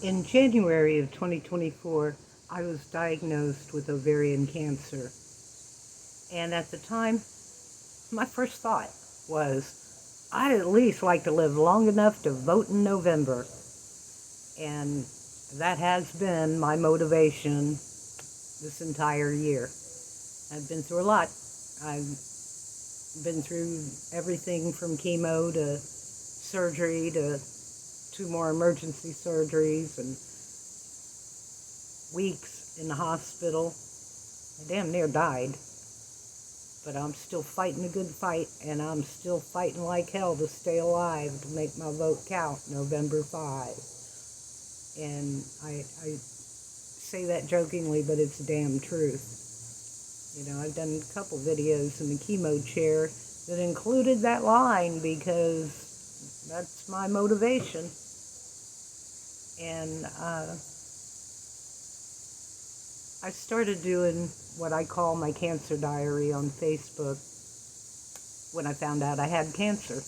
In January of 2024, I was diagnosed with ovarian cancer. And at the time, my first thought was, I'd at least like to live long enough to vote in November. And that has been my motivation this entire year. I've been through a lot. I've been through everything from chemo to surgery to 2 more emergency surgeries and weeks in the hospital. I damn near died. But I'm still fighting a good fight, and I'm still fighting like hell to stay alive to make my vote count November 5. And I say that jokingly, but it's the damn truth. You know, I've done a couple videos in the chemo chair that included that line because that's my motivation. And I started doing what I call my cancer diary on Facebook when I found out I had cancer.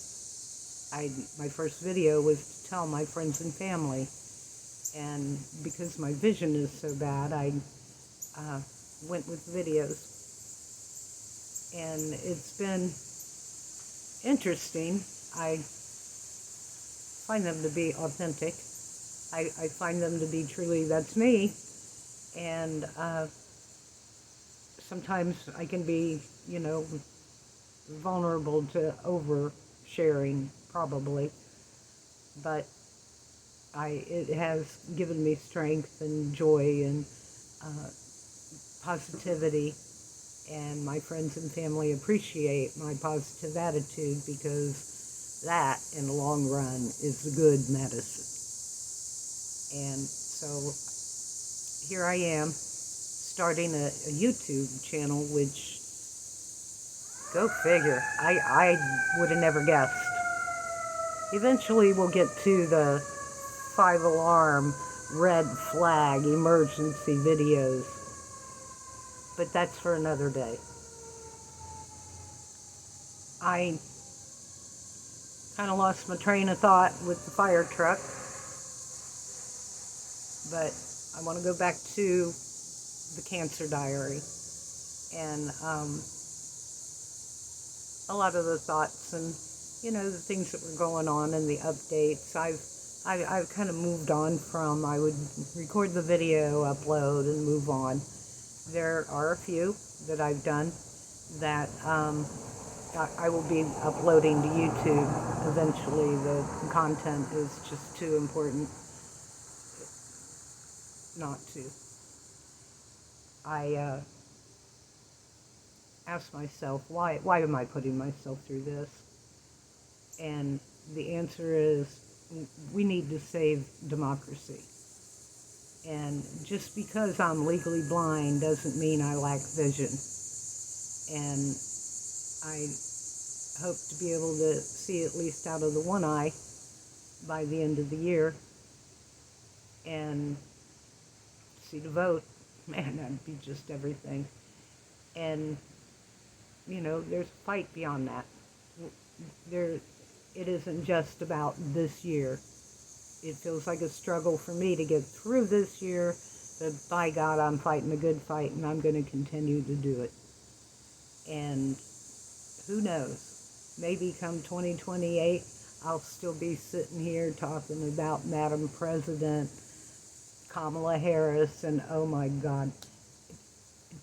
My first video was to tell my friends and family. And because my vision is so bad, I went with videos. And it's been interesting. I find them to be authentic. I find them to be truly, that's me. And sometimes I can be, vulnerable to oversharing, probably. But it has given me strength and joy and positivity. And my friends and family appreciate my positive attitude because that, in the long run, is the good medicine. And so here I am, starting a YouTube channel, which, go figure, I would have never guessed. Eventually we'll get to the 5-alarm red flag emergency videos, but that's for another day. I kind of lost my train of thought with the fire truck, but I want to go back to the cancer diary and a lot of the thoughts and the things that were going on and the updates. I've kind of moved on from, I would record the video, upload, and move on. There are a few that I've done that I will be uploading to YouTube eventually. The content is just too important not to. I ask myself, why am I putting myself through this? And the answer is, we need to save democracy. And just because I'm legally blind doesn't mean I lack vision. And I hope to be able to see at least out of the one eye by the end of the year and see the vote. Man, that'd be just everything. And, there's a fight beyond that. It isn't just about this year. It feels like a struggle for me to get through this year, but by God, I'm fighting a good fight, and I'm going to continue to do it. And who knows, maybe come 2028, I'll still be sitting here talking about Madam President, Kamala Harris, and oh my God,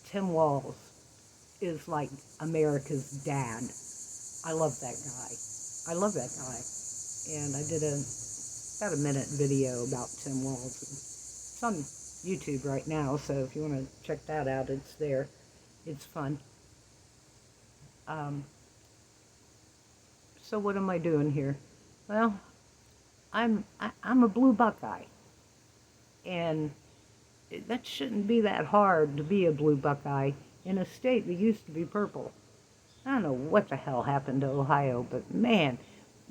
Tim Walz is like America's dad. I love that guy. I love that guy. And I did about a minute video about Tim Walz. It's on YouTube right now, so if you want to check that out, it's there. It's fun. So what am I doing here? Well, I'm a blue Buckeye. And that shouldn't be that hard to be a blue Buckeye in a state that used to be purple. I don't know what the hell happened to Ohio, but man,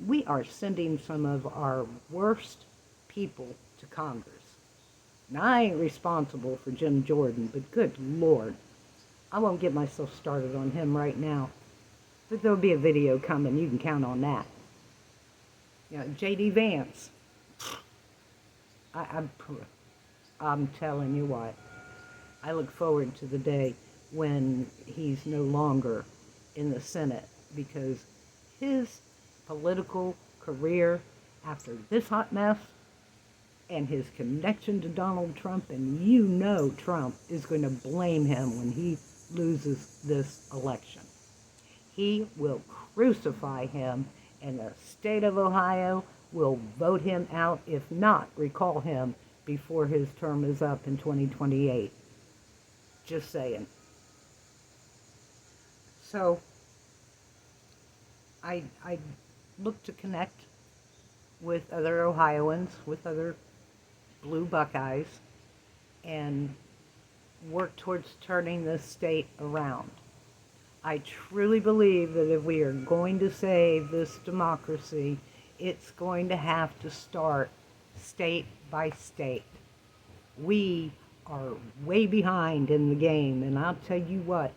we are sending some of our worst people to Congress. Now, I ain't responsible for Jim Jordan, but good Lord, I won't get myself started on him right now. But there'll be a video coming, you can count on that. J.D. Vance. I'm telling you what, I look forward to the day when he's no longer in the Senate, because his political career after this hot mess and his connection to Donald Trump, and you know Trump is going to blame him when he loses this election. He will crucify him, and the state of Ohio will vote him out, if not recall him before his term is up in 2028. Just saying. So I look to connect with other Ohioans, with other blue Buckeyes, and work towards turning this state around. I truly believe that if we are going to save this democracy, it's going to have to start state by state. We are way behind in the game, and I'll tell you what,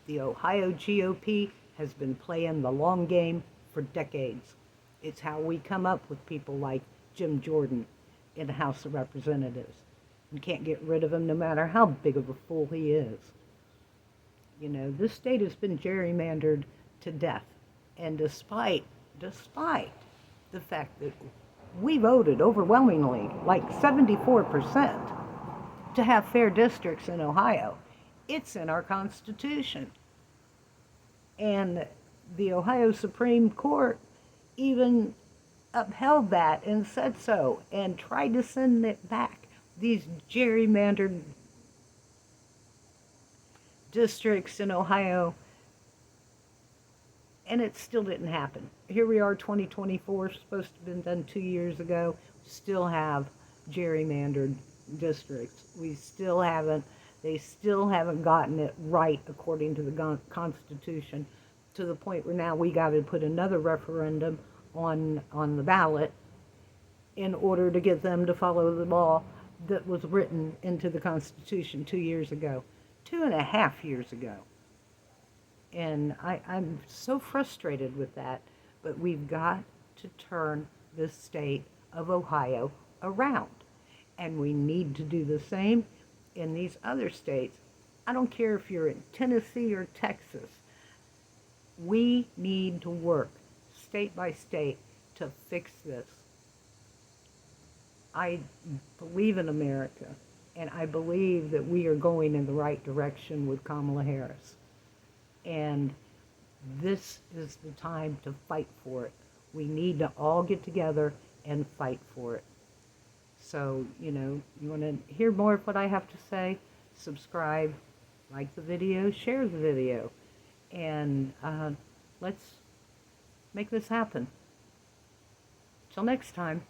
the Ohio GOP has been playing the long game for decades. It's how we come up with people like Jim Jordan in the House of Representatives. You can't get rid of him no matter how big of a fool he is. You know, this state has been gerrymandered to death. And despite the fact that we voted overwhelmingly, like 74%, to have fair districts in Ohio, it's in our Constitution. And the Ohio Supreme Court even upheld that and said so and tried to send it back. These gerrymandered districts in Ohio, and it still didn't happen. Here we are, 2024, supposed to have been done 2 years ago, still have gerrymandered districts. They still haven't gotten it right according to the Constitution, to the point where now we got to put another referendum on the ballot in order to get them to follow the law that was written into the Constitution 2 years ago. 2.5 years ago. And I'm so frustrated with that, but we've got to turn this state of Ohio around. And we need to do the same in these other states. I don't care if you're in Tennessee or Texas. We need to work state by state to fix this. I believe in America. And I believe that we are going in the right direction with Kamala Harris. And this is the time to fight for it. We need to all get together and fight for it. So, you know, you want to hear more of what I have to say? Subscribe, like the video, share the video. And let's make this happen. Till next time.